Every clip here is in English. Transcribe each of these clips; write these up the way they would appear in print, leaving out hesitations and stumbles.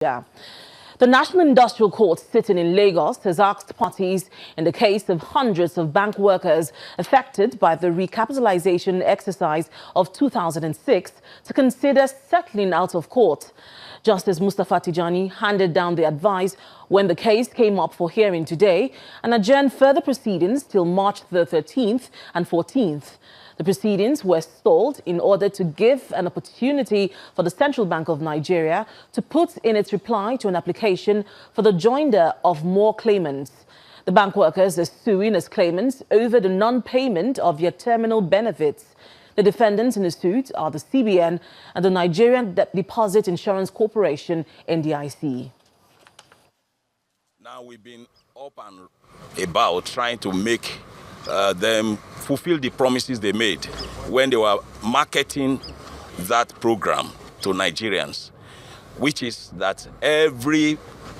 Yeah. The National Industrial Court sitting in Lagos has asked parties in the case of hundreds of bank workers affected by the recapitalization exercise of 2006 to consider settling out of court. Justice Mustafa Tijani handed down the advice when the case came up for hearing today and adjourned further proceedings till March the 13th and 14th. The proceedings were stalled in order to give an opportunity for the Central Bank of Nigeria to put in its reply to an application for the joinder of more claimants. The bank workers are suing as claimants over the non-payment of their terminal benefits. The defendants in the suit are the CBN and the Nigerian Deposit Insurance Corporation, NDIC. Now we've been up and about trying to make them fulfill the promises they made when they were marketing that program to Nigerians, which is that every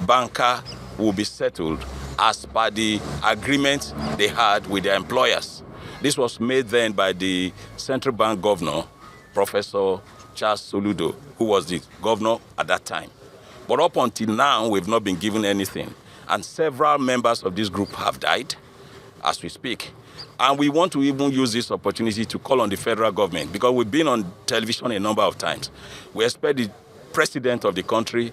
banker will be settled as per the agreement they had with their employers. This was made then by the central bank governor, Professor Charles Soludo, who was the governor at that time. But up until now, we've not been given anything. And several members of this group have died as we speak. And we want to even use this opportunity to call on the federal government, because we've been on television a number of times. We expect the president of the country,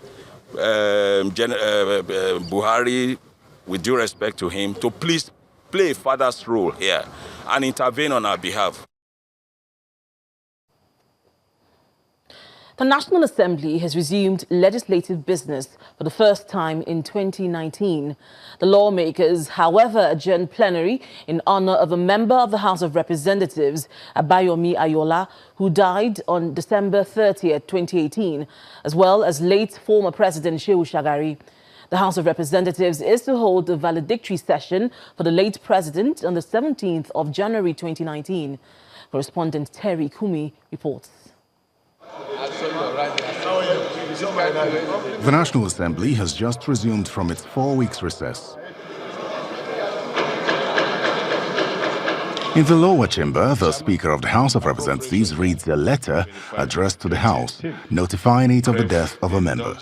Buhari, with due respect to him, to please play a father's role here and intervene on our behalf. The National Assembly has resumed legislative business for the first time in 2019. The lawmakers, however, adjourned plenary in honor of a member of the House of Representatives, Abayomi Ayola, who died on December 30th, 2018, as well as late former President Shehu Shagari. The House of Representatives is to hold a valedictory session for the late president on the 17th of January 2019. Correspondent Terry Kumi reports. The National Assembly has just resumed from its 4-week recess. In the lower chamber, the Speaker of the House of Representatives reads a letter addressed to the House, notifying it of the death of a member.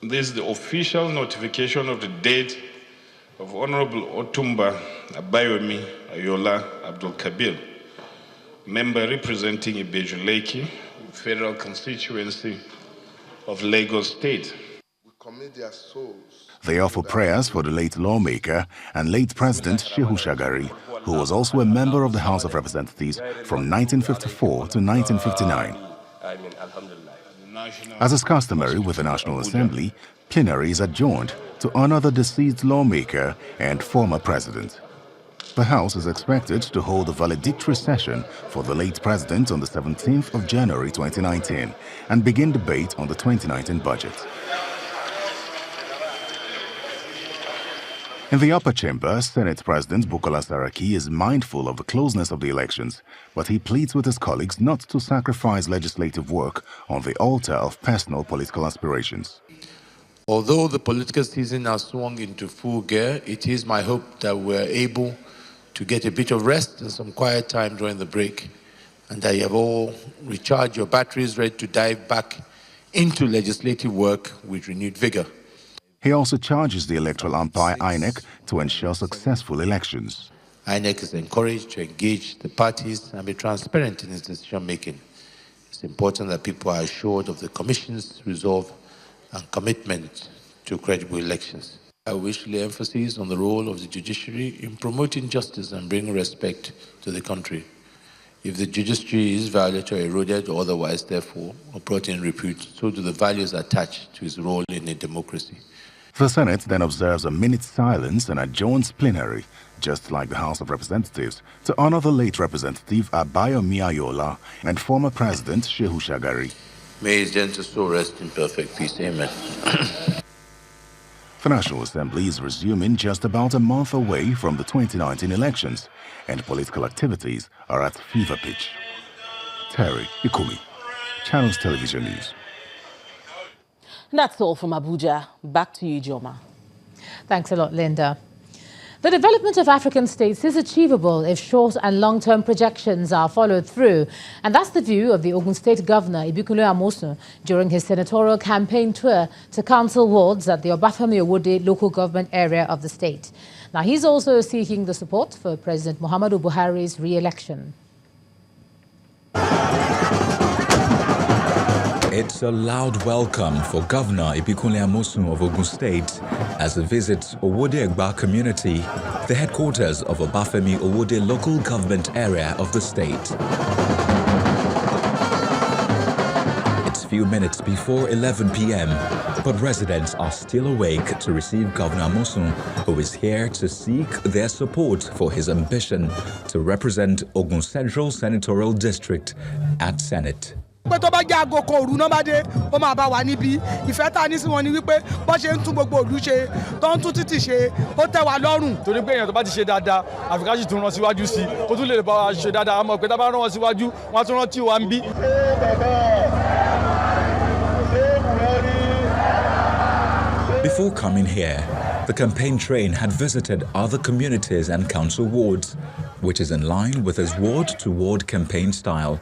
This is the official notification of the death of Honorable Otumba Abayomi Ayola Abdul Kabir, member representing Ibejuleki, Federal Constituency of Lagos State. We commit their souls. They offer prayers for the late lawmaker and late President Shehu Shagari, who was also a member of the House of Representatives from 1954 to 1959. As is customary with the National Assembly, plenary is adjourned to honor the deceased lawmaker and former president. The House is expected to hold a valedictory session for the late president on the 17th of January 2019 and begin debate on the 2019 budget. In the upper chamber, Senate President Bukola Saraki is mindful of the closeness of the elections, but he pleads with his colleagues not to sacrifice legislative work on the altar of personal political aspirations. Although the political season has swung into full gear, it is my hope that we're able to get a bit of rest and some quiet time during the break, and that you have all recharged your batteries, ready to dive back into legislative work with renewed vigor. He also charges the electoral umpire INEC to ensure successful elections. INEC is encouraged to engage the parties and be transparent in its decision-making. It's important that people are assured of the Commission's resolve and commitment to credible elections. I wish to lay emphasis on the role of the judiciary in promoting justice and bringing respect to the country. If the judiciary is violated or eroded or otherwise, therefore, or brought in repute, so do the values attached to its role in a democracy. The Senate then observes a minute's silence and adjourns plenary, just like the House of Representatives, to honor the late Representative Abayomi Ayola and former President Shehu Shagari. May his gentle soul rest in perfect peace. Amen. The National Assembly is resuming just about a month away from the 2019 elections, and political activities are at fever pitch. Terry Ikumi, Channels Television News. And that's all from Abuja. Back to you, Joma. Thanks a lot, Linda. The development of African states is achievable if short and long-term projections are followed through. And that's the view of the Ogun State Governor, Ibikunle Amosun, during his senatorial campaign tour to council wards at the Obafemi Owode local government area of the state. Now, he's also seeking the support for President Muhammadu Buhari's re-election. It's a loud welcome for Governor Ibikunle Amosun of Ogun State as he visits Owode-Egba community, the headquarters of Obafemi Owode local government area of the state. It's few minutes before 11 p.m., but residents are still awake to receive Governor Amosun, who is here to seek their support for his ambition to represent Ogun Central Senatorial District at Senate. pé tó bá jẹ́ aago kan òru náà bá dé ó máa bá wa níbí ìfẹ́ ta ní sí wọn ni wípé bó ṣe ń tún gbogbo ìlú ṣe tó ń tún títì ṣe ó tẹ́ wa lọ́rùn. torí pé èèyàn tó bá ti ṣe dáadáa àfikà sì tún rán síwájú sí i kó tún lè bá wa ṣe dáadáa àmọ́ pé tá a bá rán wọn síwájú wọn á tún rántí wa ń bí. Before coming here, the campaign train had visited other communities and council wards, which is in line with his ward-to-ward campaign style.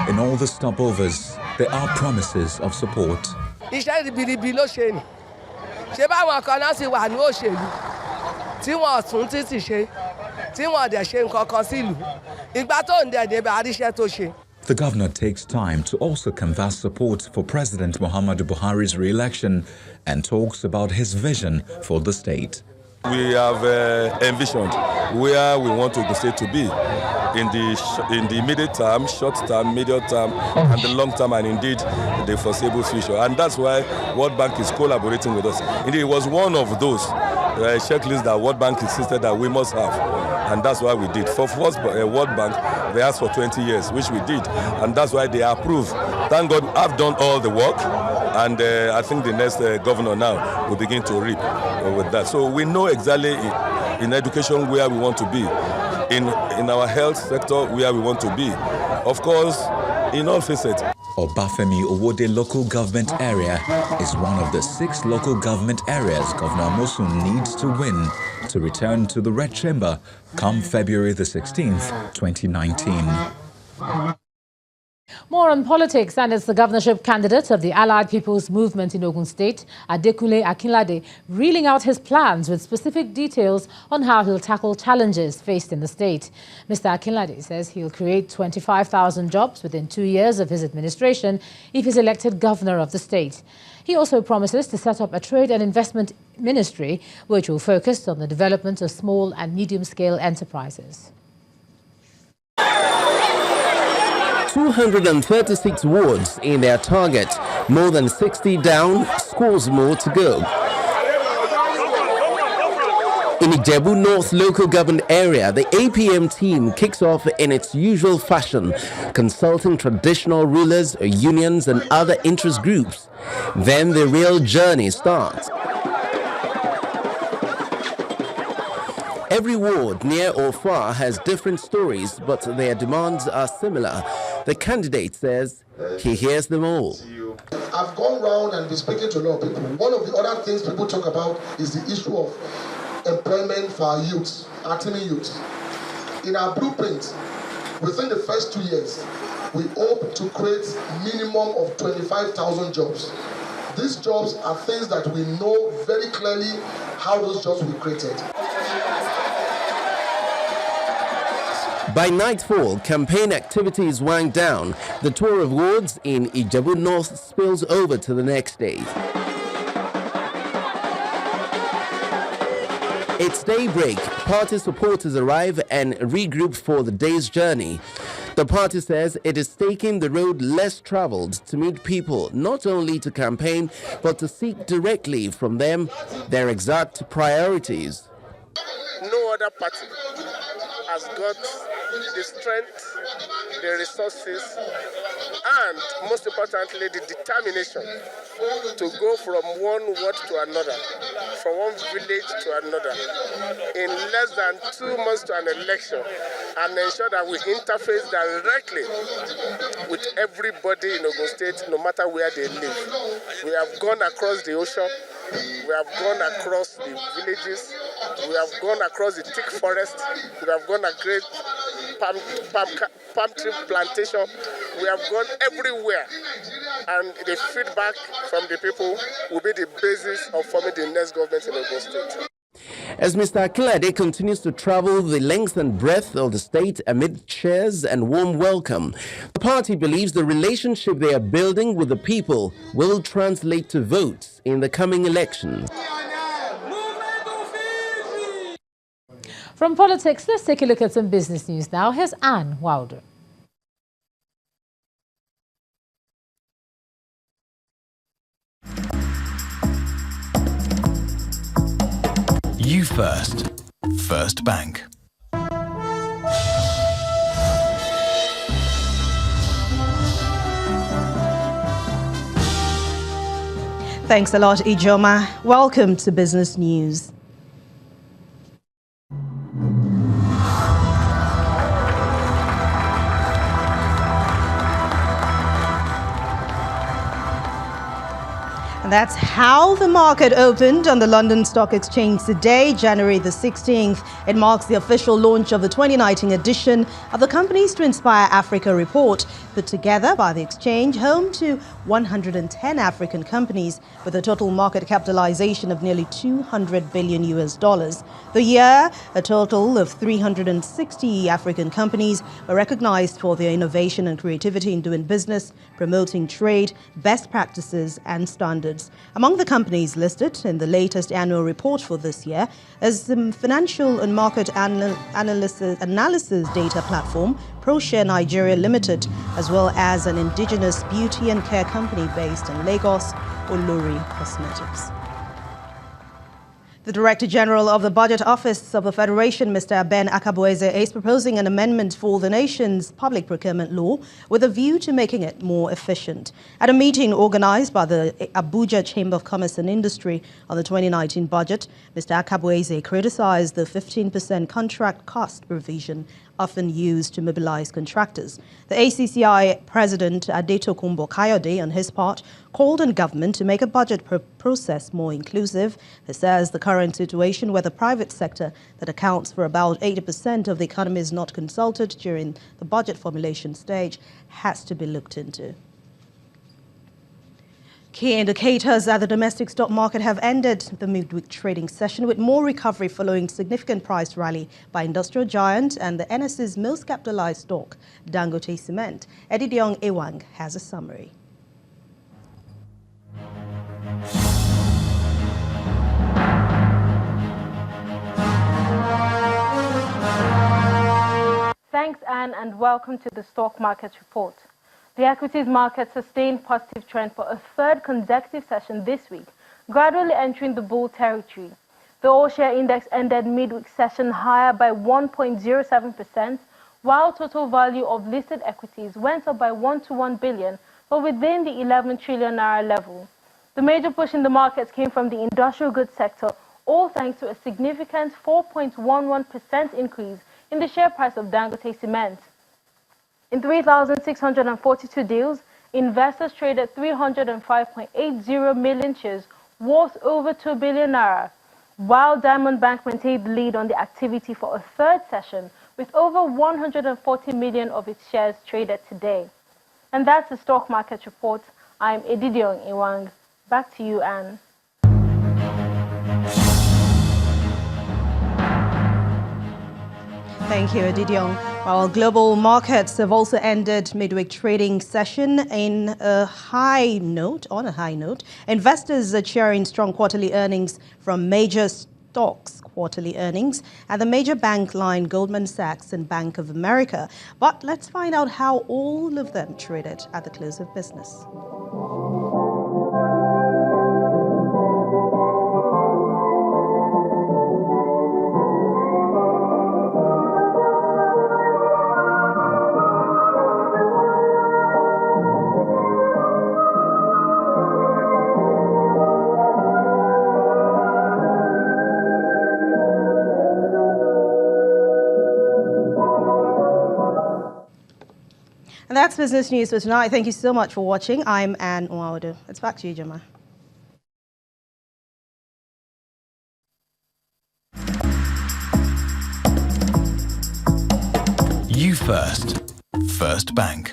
In all the stopovers, there are promises of support. Iṣẹ́ ribiribi ló ṣe ni. Ṣé báwọn kan náà sì wà ní òṣèlú tí wọ́n tún títì ṣe, tí wọ́n dẹ̀ ṣe nǹkan kan sílùú. Ìgbà tó ń dẹ̀ débẹ̀ àríṣẹ́ tó ṣe. The governor takes time to also canvass support for President Muhammadu Buhari's re-election and talks about his vision for the state. We have envisioned where we want Ogun State to be in the immediate term, short term, medium term, and the long term, and indeed the foreseeable future. And that's why World Bank is collaborating with us. Indeed, it was one of those checklists that World Bank insisted that we must have. And that's why we did. For first World Bank, they asked for 20 years, which we did. And that's why they approved. Thank God I've done all the work. And I think the next governor now will begin to reap with that. So we know exactly in education where we want to be, in our health sector where we want to be. Of course, in all facets. Obafemi Owode local government area is one of the 6 local government areas Governor Amosun needs to win to return to the Red Chamber come February the 16th, 2019. More on politics, and it's the governorship candidate of the Allied People's Movement in Ogun State, Adekunle Akinlade, reeling out his plans with specific details on how he'll tackle challenges faced in the state. Mr. Akinlade says he'll create 25,000 jobs within 2 years of his administration if he's elected governor of the state. He also promises to set up a trade and investment ministry which will focus on the development of small and medium-scale enterprises. 236 wards in their target, more than 60 down, scores more to go. In Ijebu North local government area, the APM team kicks off in its usual fashion, consulting traditional rulers, unions and other interest groups. Then the real journey starts. Every ward, near or far, has different stories, but their demands are similar. The candidate says he hears them all. I've gone round and been speaking to a lot of people. One of the other things people talk about is the issue of employment for our youths, our teeming youths. In our blueprint, within the first 2 years, we hope to create minimum of 25,000 jobs. These jobs are things that we know very clearly how those jobs will be created. By nightfall, campaign activities wind down. The tour of wards in Ijebu North spills over to the next day. It's daybreak. Party supporters arrive and regroup for the day's journey. The party says it is taking the road less traveled to meet people, not only to campaign, but to seek directly from them their exact priorities. No other party has got the strength, the resources, and most importantly, the determination to go from one ward to another, from one village to another, in less than 2 months to an election, and ensure that we interface directly with everybody in Ogun State, no matter where they live. We have gone across the ocean, We have gone across the villages. We have gone across the thick forest. We have gone across palm tree plantation. We have gone everywhere. And the feedback from the people will be the basis of forming the next government in Ogun State. As Mr. Akinlade continues to travel the length and breadth of the state amid cheers and warm welcome, the party believes the relationship they are building with the people will translate to votes in the coming elections. From politics, let's take a look at some business news now. Here's Anne Wilder. You First. First Bank. Thanks a lot, Ijoma. Welcome to Business News. And that's how the market opened on the London Stock Exchange today, January the 16th. It marks the official launch of the 2019 edition of the Companies to Inspire Africa report, put together by the exchange, home to 110 African companies with a total market capitalization of nearly $200 billion. The year, a total of 360 African companies were recognized for their innovation and creativity in doing business, promoting trade, best practices and standards. Among the companies listed in the latest annual report for this year is the financial and market analysis data platform ProShare Nigeria Limited, as well as an indigenous beauty and care company based in Lagos, Olori Cosmetics. The Director General of the Budget Office of the Federation, Mr. Ben Akabueze, is proposing an amendment for the nation's public procurement law with a view to making it more efficient. At a meeting organized by the Abuja Chamber of Commerce and Industry on the 2019 budget, Mr. Akabueze criticized the 15% contract cost provision often used to mobilize contractors. The ACCI President Adetokunbo Kayode, on his part, called on government to make a budget process more inclusive. He says the current situation where the private sector that accounts for about 80% of the economy is not consulted during the budget formulation stage has to be looked into. Key indicators at the domestic stock market have ended the midweek trading session with more recovery following significant price rally by industrial giant and the NSE's most capitalized stock, Dangote Cement. Edidiong Ewang has a summary. Thanks, Anne, and welcome to the Stock Market Report. The equities market sustained positive trend for a third consecutive session this week, gradually entering the bull territory. The all-share index ended midweek session higher by 1.07%, while total value of listed equities went up by 121 billion, but within the 11 trillion naira level. The major push in the markets came from the industrial goods sector, all thanks to a significant 4.11% increase in the share price of Dangote Cement. In 3,642 deals, investors traded 305.80 million shares worth over 2 billion naira, while Diamond Bank maintained the lead on the activity for a third session with over 140 million of its shares traded today. And that's the Stock Market Report. I'm Edidiong Ewang. Back to you, Anne. Thank you, Edidiong. While global markets have also ended midweek trading session on a high note, investors are cheering strong quarterly earnings from major stocks quarterly earnings at the major bank line Goldman Sachs and Bank of America. But let's find out how all of them traded at the close of business. And that's Business News for tonight. Thank you so much for watching. I'm Anne Nwaudu. It's back to you, Jemma. first. First Bank.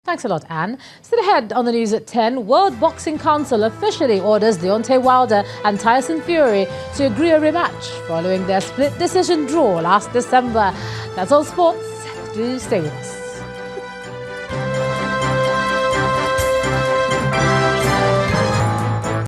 Thanks a lot, Anne. Still ahead on the news at 10, World Boxing Council officially orders Deontay Wilder and Tyson Fury to agree a rematch following their split decision draw last December. That's all sports. Do stay with us.